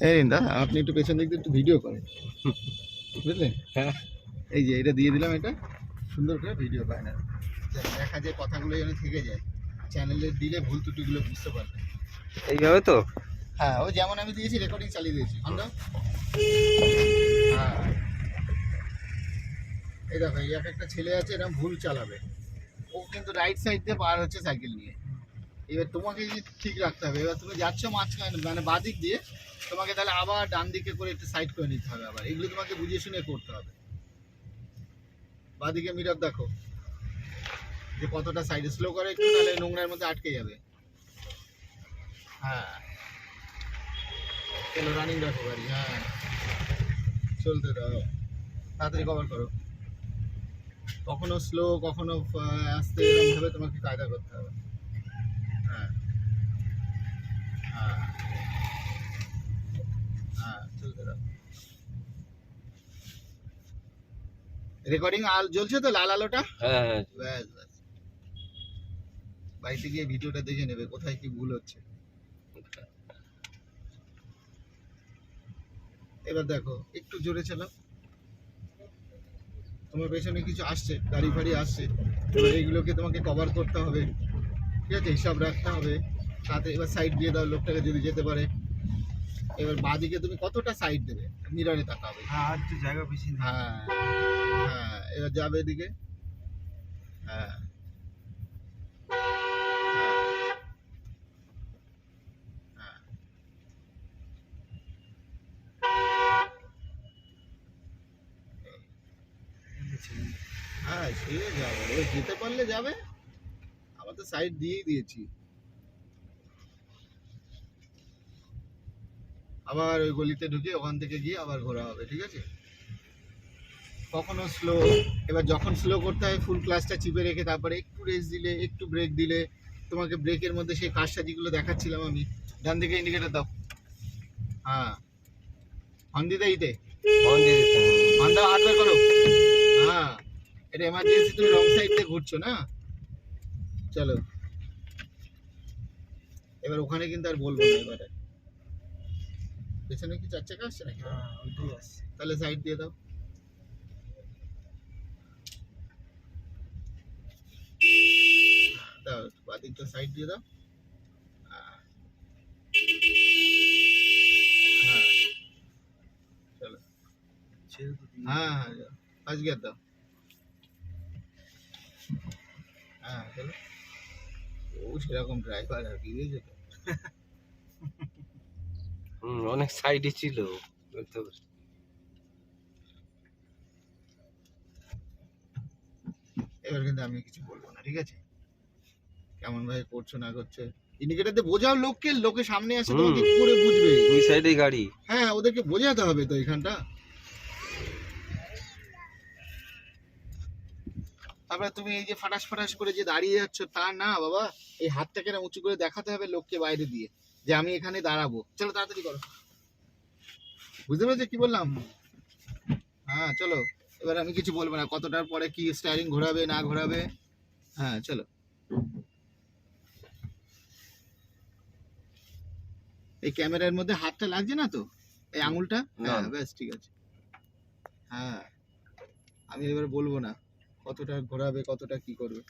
এই দা আপনি একটু পেছন দিক দিয়ে একটু ভিডিও করেন, বুঝলেন? হ্যাঁ, এই যে এটা দিয়ে দিলাম, এটা সুন্দর করে ভিডিও পায় না, দেখা যায় কথাগুলো যেন থেকে যায়, চ্যানেলে দিলে ভুল ত্রুটিগুলো বুঝতে পারবে। এইভাবে তো। হ্যাঁ, ও যেমন আমি দিয়েছি রেকর্ডিং চালিয়ে দিয়েছি। হ্যাঁ, এই দেখো, এই একটা ছেলে আছে এরকম ভুল চালাবে, ও কিন্তু রাইট সাইড দিয়ে পার হচ্ছে সাইকেল নিয়ে। এবার তোমাকে ঠিক রাখতে হবে, এবার তুমি যাচ্ছ মাঝখানে মানে বাদিক দিয়ে, তোমাকে তাহলে আবার ডান দিকে করে একটু সাইড করে নিতে হবে, আবার এগুলো তোমাকে বুঝিয়ে শুনে করতে হবে। বাদিকে মিরর দেখো যে কতটা সাইডে, স্লো করে একটু, তাহলে নোংরার মধ্যে আটকে যাবে। হ্যাঁ, চলো রানিং রাখো গাড়ি। হ্যাঁ, চলতে দাও, তাড়াতাড়ি কভার করো। কখনো স্লো, কখনো আস্তে, এরকম ভাবে তোমাকে কায়দা করতে হবে। হ্যাঁ হ্যাঁ হ্যাঁ, চলতে দাও। রেকর্ডিং আল জ্বলছে তো, লাল আলোটা। হ্যাঁ হ্যাঁ, ব্যাস ব্যাস, বাড়িতে গিয়ে ভিডিওটা দেখে নেবে কোথায় কি ভুল হচ্ছে। এবার দেখো একটু জোরে চালাও, তোমার পেছনে কিছু আসছে, গাড়ি ফাড়ি আসছে, এবার এইগুলোকে তোমাকে কভার করতে হবে, ঠিক আছে, হিসাব রাখতে হবে। সাথে এবার সাইড দিয়ে দাও, লোকটাকে যদি যেতে পারে। এবার বাঁদিকে তুমি কতটা সাইড দেবে, মিররে তাকাবে। হ্যাঁ, আর তো জায়গা বেশি নেই। হ্যাঁ হ্যাঁ, এবার যাবে এদিকে। হ্যাঁ হ্যাঁ হ্যাঁ, সে যাবে, ও যেতে পারলে যাবে, আবার তো সাইড দিয়েই দিয়েছি। আবার ওই গলিতে ঢুকে ওখান থেকে গিয়ে আবার ঘোরা হবে, ঠিক আছে। কখনো স্লো, এবার যখন স্লো করতে হয় ফুল ক্লাসটা চিপে রেখে তারপরে একটু রেস দিলে, একটু ব্রেক দিলে, তোমাকে ব্রেকের মধ্যে সেই কাজসাজিগুলো দেখাচ্ছিলাম আমি। ডান দিকে ইন্ডিকেটর দাও। হ্যাঁ, হর্ন দিতে দিতে, ফোন দিয়ে দিতে হবে। হর্ন দাও, হাত বের করো। হ্যাঁ, এটা এমার্জেন্সি, তুমি রং সাইড দিয়ে ঘুরছো না। চলো, এবার ওখানে কিন্তু আর বলবো না। এবারে পেছনে কি চার চাকা আসছে নাকি? হ্যাঁ, ওইটাই আসছে। তাহলে সাইড দিয়ে দাও। দাও, বাদিকটা সাইড দিয়ে দাও। হ্যাঁ হ্যাঁ, চলো। ছেড়ে তো দিই। হ্যাঁ হ্যাঁ, ফার্স্ট গিয়ার দাও। হ্যাঁ চলো। ও সেরকম ড্রাইভার আর কি, বুঝেছো তো। অনেক সাইডে ছিল, বুঝতে পারছি। এবার কিন্তু আমি কিছু বলবো না, ঠিক আছে, কেমন ভাবে করছো না করছো। ইন্ডিকেটার দিয়ে বোঝাও লোককে, লোকে সামনে আসে তোমাকে কি করে বুঝবে। দুই সাইডে গাড়ি। হ্যাঁ, ওদেরকে বোঝাতে হবে তো এখানটা। তারপরে তুমি এই যে ফাটাস ফাটাস করে যে দাঁড়িয়ে যাচ্ছ তা না বাবা, এই হাতটাকে না উঁচু করে দেখাতে হবে লোককে বাইরে দিয়ে যে আমি এখানে দাঁড়াবো। চলো তাড়াতাড়ি করো, বুঝতে পেরেছো কি বললাম? হ্যাঁ চলো, এবার আমি কিছু বলবো না, কতটার পরে কি স্টারিং ঘোরাবে না ঘোরাবে। হ্যাঁ চলো, এই ক্যামেরার মধ্যে হাতটা লাগছে না তো, এই আঙুলটা। হ্যাঁ না। ব্যাস, ঠিক আছে। হ্যাঁ, আমি এবার বলবো না কতটা ঘোরাবে, কতটা কি করবে।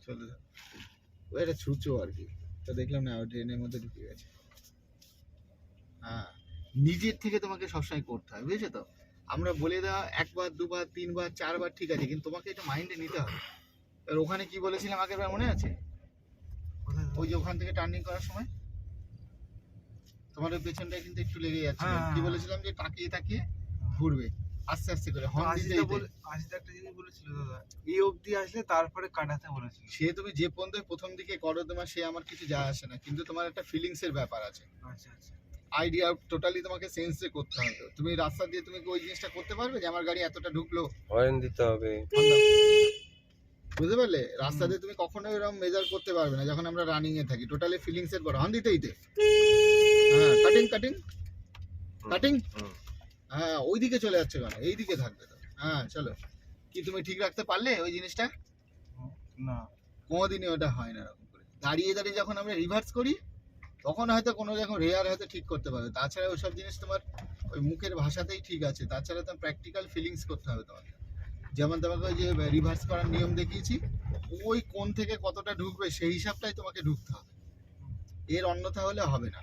চলো, ও এটা ছুঁচো আর কি, তো দেখলাম না ট্রেনের মধ্যে ঢুকে গেছে। হ্যাঁ, নিজের থেকে তোমাকে সবসময় করতে হয়, বুঝেছো তো। আমরা বলে দেওয়া একবার দুবার তিনবার চারবার ঠিক আছে, কিন্তু তোমাকে এটা মাইন্ডে নিতে হবে। এবার ওখানে কি বলেছিলাম আগের বার মনে আছে? কোথায়? ওই যে ওখান থেকে টার্নিং করার সময় তোমার ওই পেছনটা কিন্তু একটু লেগে যাচ্ছে। হ্যাঁ, কি হ্যাঁ। বলেছিলাম যে তাকিয়ে তাকিয়ে ঘুরবে, আস্তে আস্তে করে হর্ন দিতে দিতে। আসিতে একটা জিনিস বলেছিল দাদা, এই অবধি আসলে তারপরে কাটাতে বলেছিল। সে তুমি যে পর্যন্ত প্রথম দিকে করো তোমার, সে আমার কিছু যায় আসে না, কিন্তু তোমার একটা ফিলিংস এর ব্যাপার আছে। আচ্ছা আচ্ছা। আইডিয়া টোটালি তোমাকে সেন্সে করতে হবে। তুমি রাস্তা দিয়ে তুমি কি ওই জিনিসটা করতে পারবে যে আমার গাড়ি এতটা ঢুকলো? হরেন দিতে হবে। হর্ন দাও। বুঝতে পারলে? রাস্তাতে তুমি কখনো এরকম মেজার করতে পারবে না যখন আমরা রানিং এ থাকি, টোটালি ফিলিংস এর পর হর্ন দিতে দিতে। হ্যাঁ, কাটিং কাটিং কাটিং। হুম। হ্যাঁ, ওইদিকে চলে যাচ্ছে কেন, এইদিকে থাকবে তো। হ্যাঁ চলো, কি তুমি ঠিক রাখতে পারলে ওই জিনিসটা? না, কোনোদিনই ওটা হয় না এরকম করে। দাঁড়িয়ে দাঁড়িয়ে যখন আমরা রিভার্স করি তখন হয়তো কোনো যখন রেয়ার হয়তো ঠিক করতে পারবে, তাছাড়া ওইসব জিনিস তোমার ওই মুখের ভাষাতেই ঠিক আছে, তাছাড়া তো প্র্যাকটিক্যাল ফিলিংস করতে হবে তোমাকে। যেমন তোমাকে ওই যে রিভার্স করার নিয়ম দেখিয়েছি, ওই কোণ থেকে কতটা ঢুকবে সেই হিসাবটাই তোমাকে ঢুকতে হবে, এর অন্যথা হলে হবে না।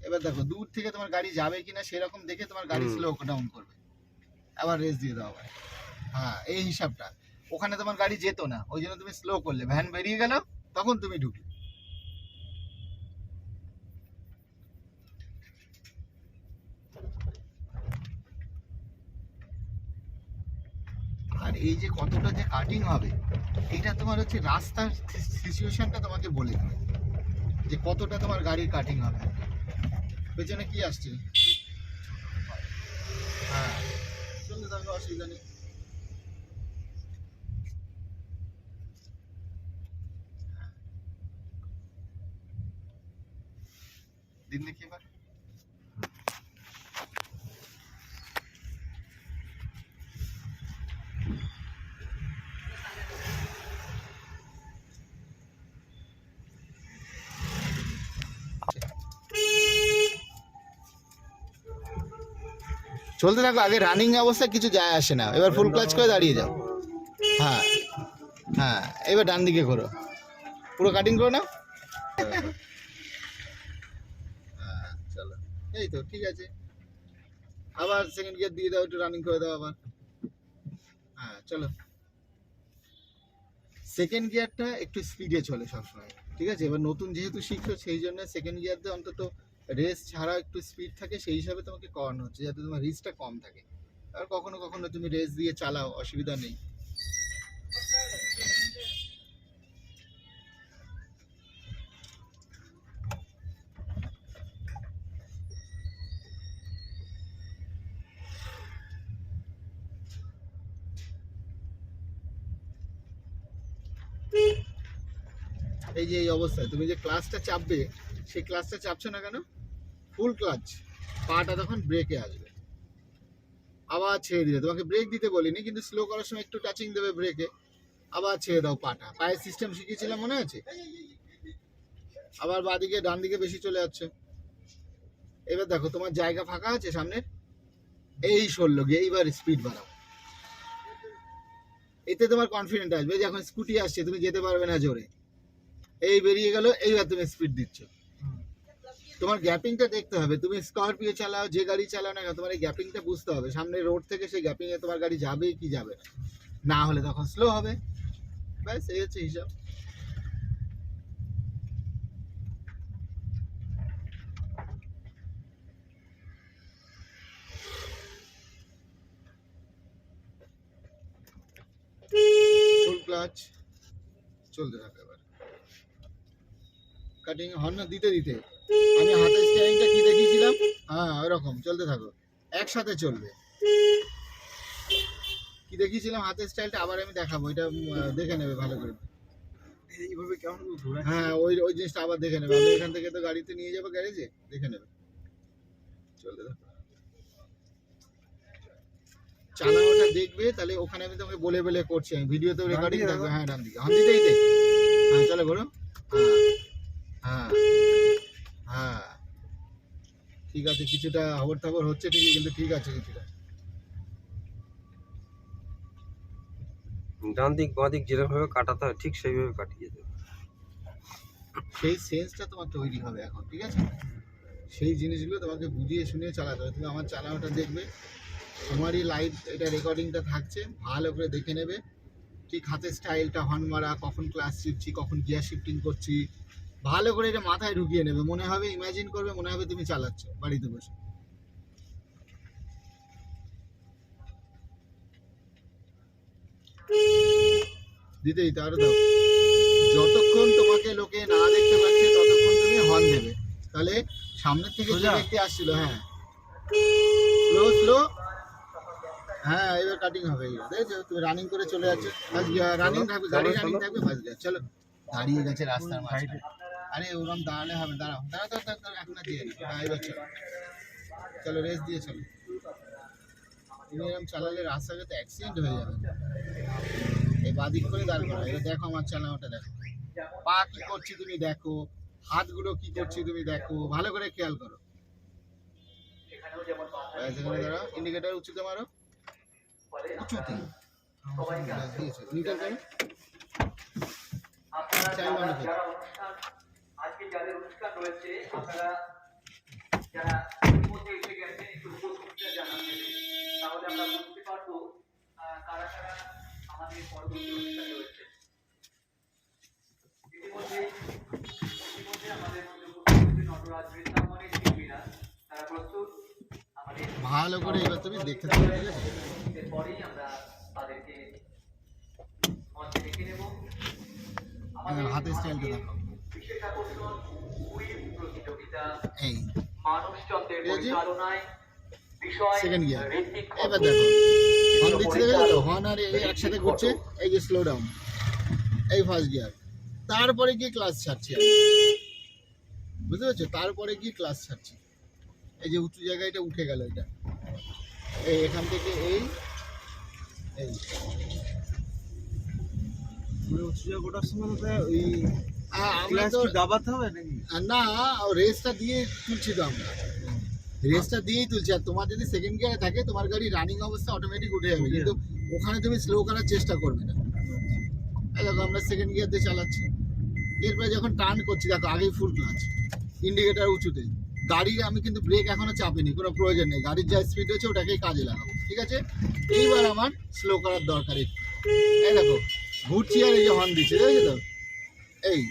এবার দেখো দূর থেকে তোমার গাড়ি যাবে কিনা সেরকম দেখে তোমার গাড়ি হুম। স্লো ডাউন করবে, আবার রেস দিয়ে দাও আবার। হ্যাঁ, এই হিসাবটা। ওখানে তোমার গাড়ি যেত না, ওই জন্য তুমি স্লো করলে, ভ্যান বেরিয়ে গেল তখন তুমি ঢুকলে। আর এই যে কতটা যে কাটিং হবে, এটা তোমার হচ্ছে রাস্তার সিচুয়েশনটা তোমাকে বলে দেবে যে কতটা তোমার গাড়ির কাটিং হবে। পেছনে কি আসছে? হ্যাঁ, চলতে থাকো, অসুবিধা নেই। দিন দেখি এবার। চলতে থাকো, আগে রানিং অবস্থায় কিছু যায় আসে না, এবার ফুল ক্লাচ করে দাঁড়িয়ে যাও। হ্যাঁ হ্যাঁ, এবার ডান দিকে করো, পুরো কাটিং করো না। হ্যাঁ চলো, এই তো ঠিক আছে। আবার সেকেন্ড গিয়ার দিয়ে দাও, একটু রানিং করে দাও আবার। হ্যাঁ চলো, সেকেন্ড গিয়ারটা একটু স্পিডে চলে সবসময়, ঠিক আছে? এবার নতুন যেহেতু শিখছো সেই জন্য সেকেন্ড গিয়ার দিয়ে অন্তত রেস ছাড়া একটু স্পিড থাকে, সেই হিসাবে তোমাকে করানো হচ্ছে যাতে তোমার রিস্কটা কম থাকে। আর কখনো কখনো তুমি রেস দিয়ে চালাও, অসুবিধা নেই। এই যে এই অবস্থায় তুমি যে ক্লাচটা চাপবে, সেই ক্লাচটা চাপছো না কেন? ফুল ক্লাচ, পাটা তখন ব্রেকে আসবে, আবার ছেড়ে দিলে। তোমাকে ব্রেক দিতে বলিনি, কিন্তু স্লো করার সময় একটু টাচিং দেবে ব্রেকে, আবার ছেড়ে দাও পাটা। পায়ের সিস্টেম শিখিয়েছিলাম মনে আছে? আবার বাদিকে ডান দিকে বেশি চলে যাচ্ছে। এবার দেখো তোমার জায়গা ফাঁকা আছে সামনে, এই সরলো গিয়ে, এইবার স্পিড বাড়াও। এতে তোমার কনফিডেন্ট আসবে যে এখন স্কুটি আসছে, তুমি যেতে পারবে না জোরে, এই বেরিয়ে গেল, এইবার তুমি স্পিড দিচ্ছ। তোমার গ্যাপিংটা দেখতে হবে, তুমি স্করপিও চালাও, যে গাড়ি চালাও না কেন, তোমার এই গ্যাপিংটা বুঝতে হবে, সামনে রোড থেকে সেই গ্যাপিং এ তোমার গাড়ি যাবে কি যাবে না, না হলে তখন স্লো হবে। ব্যাস, এই হচ্ছে হিসাব। ফুল ক্লাচ, চলতে থাকে। এবার কাটিং হর্ন দিতে দিতে আমি হাতের স্টিয়ারিংটা কি দেখিয়েছিলাম, হ্যাঁ ওরকম চলতে থাকো, একসাথে চলবে। কি দেখিয়েছিলাম হাতের স্টাইলটা আবার আমি দেখাবো, এটা দেখে নেবে ভালো করে। এইভাবে কেমন ঘোরা? হ্যাঁ, ওই ওই জিনিসটা আবার দেখে নেবে, আমি এখান থেকে তো গাড়িতে নিয়ে যাবো গ্যারেজে, দেখে নেবে। চলতে থাকো, চালানোটা দেখবে, তাহলে ওখানে আমি তোমাকে বলে বলে করছি, আমি ভিডিওতেও রেকর্ডিং থাকবে। হ্যাঁ ডান দিকে, হ্যাঁ দিতে দিতে, হ্যাঁ চলো করো। হ্যাঁ হ্যাঁ, ঠিক আছে, কিছুটা হবর থাবর হচ্ছে ঠিকই, কিন্তু ঠিক আছে কিছুটা। ডান দিক বাঁ দিক যেরকম ভাবে কাটাতে হয় ঠিক সেইভাবে কাটিয়ে দেবে। সেই সেন্সটা তোমার তৈরি হবে এখন, ঠিক আছে? সেই জিনিসগুলো তোমাকে বুঝিয়ে শুনিয়ে চালাতে হবে। তুমি আমার চালানোটা দেখবে, তোমারই লাইভ এটা রেকর্ডিংটা থাকছে, ভালো করে দেখে নেবে ঠিক হাতের স্টাইলটা, হর্ন মারা, কখন ক্লাস শিফছি, কখন গিয়ার শিফটিং করছি, ভালো করে এটা মাথায় ঢুকিয়ে নেবে। মনে হবে, ইমাজিন করবে, মনে হবে তুমি চালাচ্ছ বাড়িতে বসে। দিতে দিতে আরো দাও, যতক্ষণ তোমাকে লোকে না দেখতে পাচ্ছে ততক্ষণ তুমি হর্ন দেবে। তাহলে সামনের থেকে যে সোজা? ব্যক্তি আসছিল, হ্যাঁ স্লো স্লো, হ্যাঁ এবার কাটিং হবে। দেখছো তুমি রানিং করে চলে যাচ্ছ, ফার্স্ট গিয়ার রানিং থাকবে, গাড়ি রানিং থাকবে, ফার্স্ট গিয়ার। চলো, দাঁড়িয়ে গেছে রাস্তার মাঝখানে। আরে ওরম দাঁড়ালে হবে, দাঁড়াও দাঁড়াও দাঁড়াও দাঁড়াও, এখন না দিয়ে দিই। হ্যাঁ এবার চলো, চলো রেস দিয়ে চলো। তুমি এরকম চালালে রাস্তাতে তো অ্যাক্সিডেন্ট হয়ে যাবে। এই বাদিক করে দাঁড় করো। এবার দেখো আমার চালানোটা দেখো, পা কি করছি তুমি দেখো, হাতগুলো কি করছি তুমি দেখো, ভালো করে খেয়াল করো। সেখানে দাঁড়াও, ইন্ডিকেটর উঁচুতে মারো, উঁচুতে দিয়েছো, নিউট্রাল করো, চাইল্ড বন্ধ করো। আজকে যাদের অনুষ্ঠান রয়েছে আপনারা যারা ইতিমধ্যে এসে গেছেন একটু উপস্থিতিটা জানাবেন, তাহলে আমরা বুঝতে পারবো কারা কারা আমাদের পরবর্তী অনুষ্ঠানে রয়েছে। ইতিমধ্যে আমাদের মধ্যে উপস্থিত নটরাজ বৃন্দাবনের শিল্পীরা তারা প্রস্তুত। আমাদের ভালো করে এবার তুমি দেখতে থাকো, ঠিক আছে? এরপরেই আমরা তাদেরকে মঞ্চে ডেকে নেব। হাতের স্টাইলটা দেখো, বিশেষ আকর্ষণ কুইজ প্রতিযোগিতা এই মানুষচন্দ্রের ঠিক আছে? পরিচালনায় বিষয় সেকেন্ড গিয়ার। ঋত্বিক এবার দেখো হর্ন দিচ্ছে, দেখে তো হর্ন আর এই একসাথে ঘুরছে, এই যে স্লো ডাউন, এই ফার্স্ট গিয়ার। তারপরে গিয়ে ক্লাস ছাড়ছি আমি। বুঝতে পারছো? তারপরে গিয়ে ক্লাস ছাড়ছি। এই যে উঁচু জায়গায় এটা উঠে গেল, এটা এই এখান থেকে এই এই মানে উঁচু জায়গা ওঠার সময় তো ওই আমরা ক্লাস তো কি দাবাতে হবে নাকি? না, রেসটা দিয়ে তুলছি তো আমরা, রেসটা দিয়েই তুলছি। আর তোমার যদি সেকেন্ড গিয়ারে থাকে তোমার গাড়ি রানিং অবস্থা অটোমেটিক উঠে যাবে, কিন্তু ওখানে তুমি স্লো করার চেষ্টা করবে না। এই দেখো আমরা সেকেন্ড গিয়ার দিয়ে চালাচ্ছি। এরপরে যখন টার্ন করছি দেখো, আগেই ফুল ক্লাচ, ইন্ডিকেটার উঁচুতে, গাড়ি আমি কিন্তু ব্রেক এখনো চাপিনি, কোনো প্রয়োজন নেই। গাড়ির যা স্পিড হচ্ছে ওটাকেই কাজে লাগাবো, ঠিক আছে? এইবার আমার স্লো করার দরকার একটু। এই দেখো ঘুরছি আর এই যে হর্ন দিচ্ছে, দেখেছো তো? এই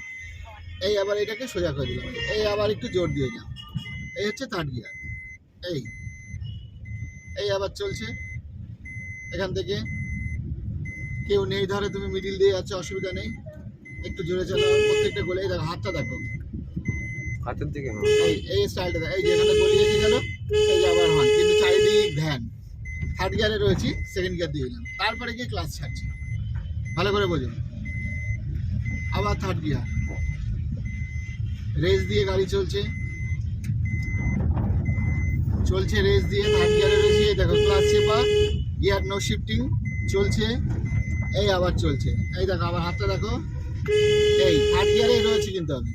এই আবার এটাকে সোজা করে দিলাম, এই আবার একটু জোর দিয়ে যাও, এই হচ্ছে থার্ড গিয়ার। এই এই আবার চলছে। এখান থেকে কেউ নেই ধরে তুমি মিডিল দিয়ে যাচ্ছ, অসুবিধা নেই, একটু জোরে চালাও প্রত্যেকটা গোলে। এই দেখো হাতটা দেখো, হাতের দিকে না। এই স্টাইলটা দেখো, এই যেখানে গলি এসে গেল, এই যে আবার হর্ন, কিন্তু চারিদিক ধ্যান। থার্ড গিয়ারে রয়েছি, সেকেন্ড গিয়ার দিয়ে দিলাম, তারপরে গিয়ে ক্লাস ছাড়ছি। ভালো করে বোঝো। আবার থার্ড গিয়ার, রেস দিয়ে গাড়ি চলছে, চলছে রেস দিয়ে, থার্ড গিয়ারে রয়েছে। এই দেখো ক্লাস চেপা, গিয়ার নো শিফটিং চলছে, এই আবার চলছে। এই দেখো আবার হাতটা দেখো, এই থার্ড গিয়ারে রয়েছে কিন্তু আমি।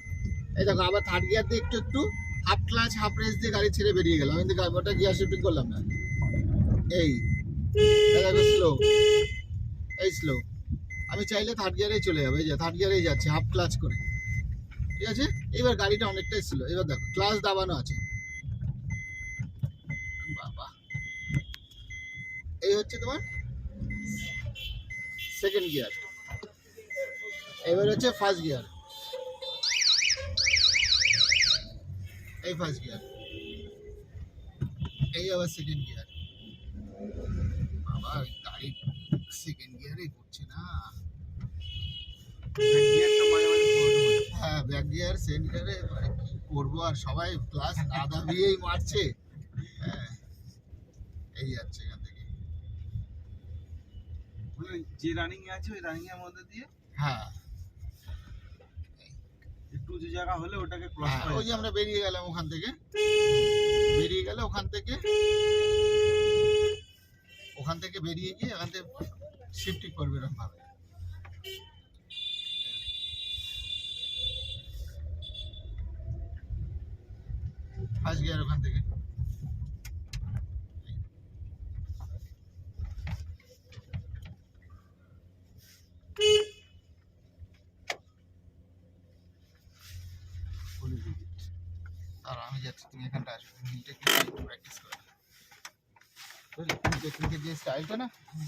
এই দেখো আবার থার্ড গিয়ার দিয়ে একটু একটু হাফ ক্লাচ হাফ রেস দিয়ে গাড়ি ছেড়ে বেরিয়ে গেলাম, কিন্তু ওটা গিয়ার শিফটিং করলাম না। এই দেখো স্লো, এই স্লো। আমি চাইলে থার্ড গিয়ারেই চলে যাবে, এই যে থার্ড গিয়ারেই যাচ্ছে হাফ ক্লাচ করে, ঠিক আছে? এবার গাড়িটা অনেকটাই স্লো। এবার দেখো ক্লাচ দাবানো আছে, বাবা। এই হচ্ছে তোমার সেকেন্ড গিয়ার। এবার হচ্ছে ফার্স্ট গিয়ার, এই ফার্স্ট গিয়ার, এই আবার সেকেন্ড গিয়ার। বাবা গাড়ি সেকেন্ড গিয়ারে করছে না। গিয়ারটা মাঝে মাঝে প্রবলেম হচ্ছে। হ্যাঁ ব্যাক গিয়ার সেকেন্ড গিয়ারে, মানে কি করবো আর, সবাই ক্লাস না দাবিয়েই মারছে। হ্যাঁ এই যাচ্ছে এখান থেকে। মানে যে রানিং আছে ওই রানিং এর মধ্যে দিয়ে হ্যাঁ একটু উঁচু জায়গা হলে ওটাকে ক্রস হ্যাঁ, করে ওই যে আমরা বেরিয়ে গেলাম ওখান থেকে, বেরিয়ে গেলে ওখান থেকে, ওখান থেকে বেরিয়ে গিয়ে এখান থেকে শিফটিং করবে এরকম ভাবে। ফার্স্ট গিয়ার ওখান থেকে, আর আমি যাচ্ছি, তুমি এখানটা আসবে, প্র্যাকটিস করো। বুঝলি টেকনিকের যে স্টাইলটা না,